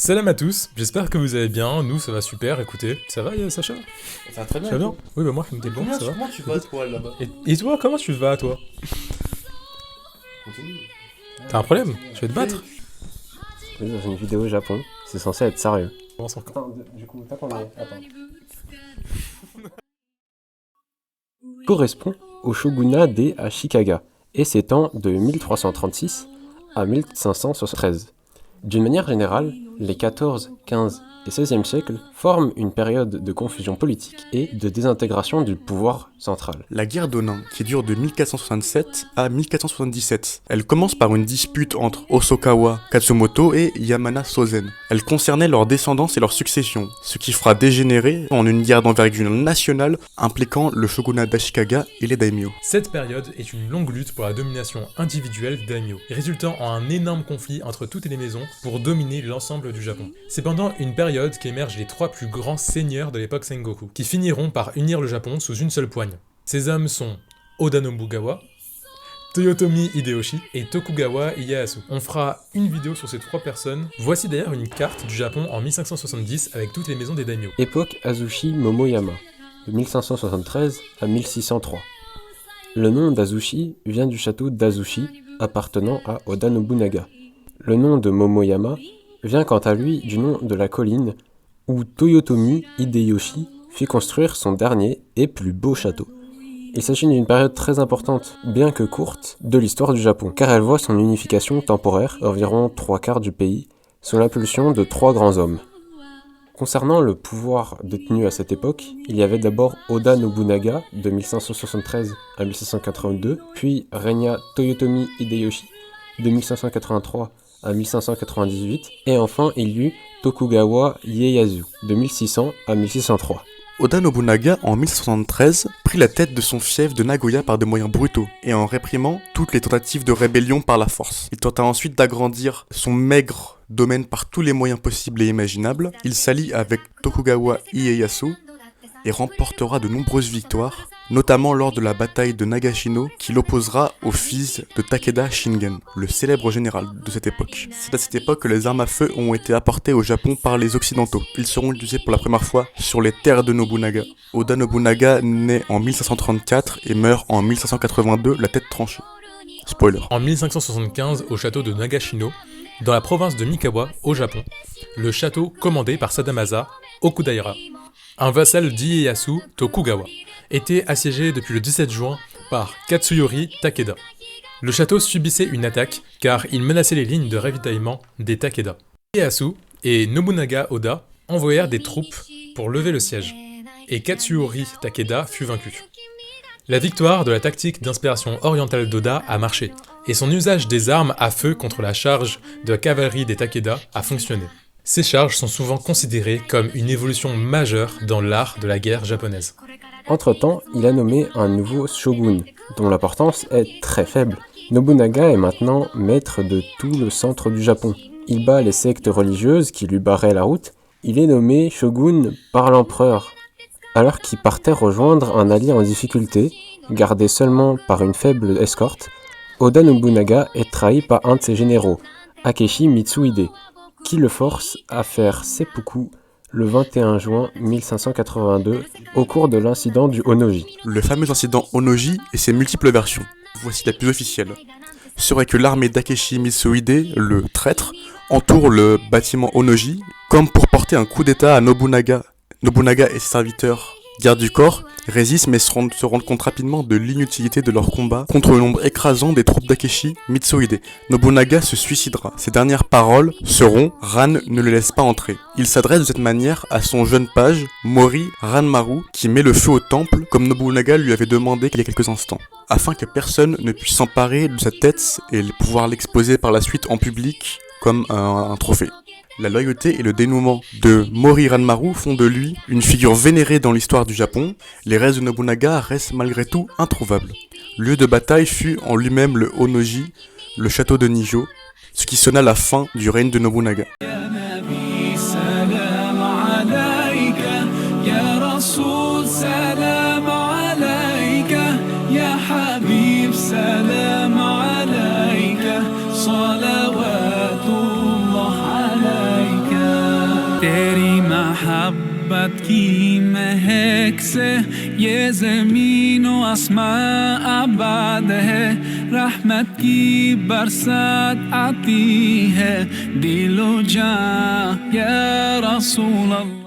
Salam à tous, j'espère que vous allez bien, nous ça va super, écoutez. Ça va Sacha? Ça va très bien. Ça va bien? Oui bah moi t'es bon, Comment, ça va. comment tu vas toi là-bas? Et toi, comment tu vas toi? Continue. T'as un problème? Tu vas te battre? On est dans une vidéo au Japon, c'est censé être sérieux. Commence encore. Attends, du coup, tape en Attends. Correspond au shogunat des Ashikaga et s'étend de 1336 à 1573. D'une manière générale, les 14, 15 et 16e siècles forment une période de confusion politique et de désintégration du pouvoir central. La guerre d'Onin, qui dure de 1467 à 1477. Elle commence par une dispute entre Hosokawa Katsumoto et Yamana Sozen. Elle concernait leur descendance et leur succession, ce qui fera dégénérer en une guerre d'envergure nationale impliquant le shogunat d'Ashikaga et les daimyo. Cette période est une longue lutte pour la domination individuelle des daimyo, résultant en un énorme conflit entre toutes les maisons pour dominer l'ensemble du Japon. C'est pendant une période qu'émergent les trois plus grands seigneurs de l'époque Sengoku, qui finiront par unir le Japon sous une seule poigne. Ces hommes sont Oda Nobugawa, Toyotomi Hideyoshi et Tokugawa Ieyasu. On fera une vidéo sur ces trois personnes. Voici d'ailleurs une carte du Japon en 1570 avec toutes les maisons des daimyo. Époque Azuchi Momoyama, de 1573 à 1603. Le nom d'Azuchi vient du château d'Azuchi, appartenant à Oda Nobunaga. Le nom de Momoyama vient quant à lui du nom de la colline où Toyotomi Hideyoshi fit construire son dernier et plus beau château. Il s'agit d'une période très importante, bien que courte, de l'histoire du Japon, car elle voit son unification temporaire, environ 3/4 du pays, sous l'impulsion de trois grands hommes. Concernant le pouvoir détenu à cette époque, il y avait d'abord Oda Nobunaga de 1573 à 1582, puis régna Toyotomi Hideyoshi de 1583 à 1598, et enfin il y eut Tokugawa Ieyasu de 1600 à 1603. Oda Nobunaga, en 1573, prit la tête de son fief de Nagoya par des moyens brutaux, et en réprimant toutes les tentatives de rébellion par la force. Il tenta ensuite d'agrandir son maigre domaine par tous les moyens possibles et imaginables. Il s'allie avec Tokugawa Ieyasu et remportera de nombreuses victoires, notamment lors de la bataille de Nagashino, qui l'opposera au fils de Takeda Shingen, le célèbre général de cette époque. C'est à cette époque que les armes à feu ont été apportées au Japon par les Occidentaux. Ils seront utilisés pour la première fois sur les terres de Nobunaga. Oda Nobunaga naît en 1534 et meurt en 1582, la tête tranchée. Spoiler. En 1575, au château de Nagashino, dans la province de Mikawa, au Japon, le château commandé par Sadamasa Okudaira, un vassal d'Ieyasu Tokugawa, était assiégé depuis le 17 juin par Katsuyori Takeda. Le château subissait une attaque car il menaçait les lignes de ravitaillement des Takeda. Ieyasu et Nobunaga Oda envoyèrent des troupes pour lever le siège, et Katsuyori Takeda fut vaincu. La victoire de la tactique d'inspiration orientale d'Oda a marché, et son usage des armes à feu contre la charge de la cavalerie des Takeda a fonctionné. Ces charges sont souvent considérées comme une évolution majeure dans l'art de la guerre japonaise. Entre-temps, il a nommé un nouveau shogun, dont l'importance est très faible. Nobunaga est maintenant maître de tout le centre du Japon. Il bat les sectes religieuses qui lui barraient la route. Il est nommé shogun par l'empereur, alors qu'il partait rejoindre un allié en difficulté, gardé seulement par une faible escorte. Oda Nobunaga est trahi par un de ses généraux, Akechi Mitsuhide, qui le force à faire seppuku le 21 juin 1582 au cours de l'incident du Honnoji. Le fameux incident Honnoji et ses multiples versions. Voici la plus officielle. Serait que l'armée d'Akechi Mitsuhide, le traître, entoure le bâtiment Honnoji, comme pour porter un coup d'état à Nobunaga. Nobunaga et ses serviteurs, gardes du corps, résistent mais se rendent compte rapidement de l'inutilité de leur combat contre le nombre écrasant des troupes d'Akechi Mitsuhide. Nobunaga se suicidera. Ses dernières paroles seront « Ran ne le laisse pas entrer ». Il s'adresse de cette manière à son jeune page, Mori Ranmaru, qui met le feu au temple, comme Nobunaga lui avait demandé il y a quelques instants, afin que personne ne puisse s'emparer de sa tête et pouvoir l'exposer par la suite en public comme un trophée. La loyauté et le dénouement de Mori Ranmaru font de lui une figure vénérée dans l'histoire du Japon. Les restes de Nobunaga restent malgré tout introuvables. Le lieu de bataille fut en lui-même le Honnoji, le château de Nijo, ce qui sonna la fin du règne de Nobunaga. صلوات الله عليك तेरी मोहब्बत की महक से ये ज़मीन व आसमां आबाद है रहमत की बरसात आती है दिलो जान या रसूल अल्लाह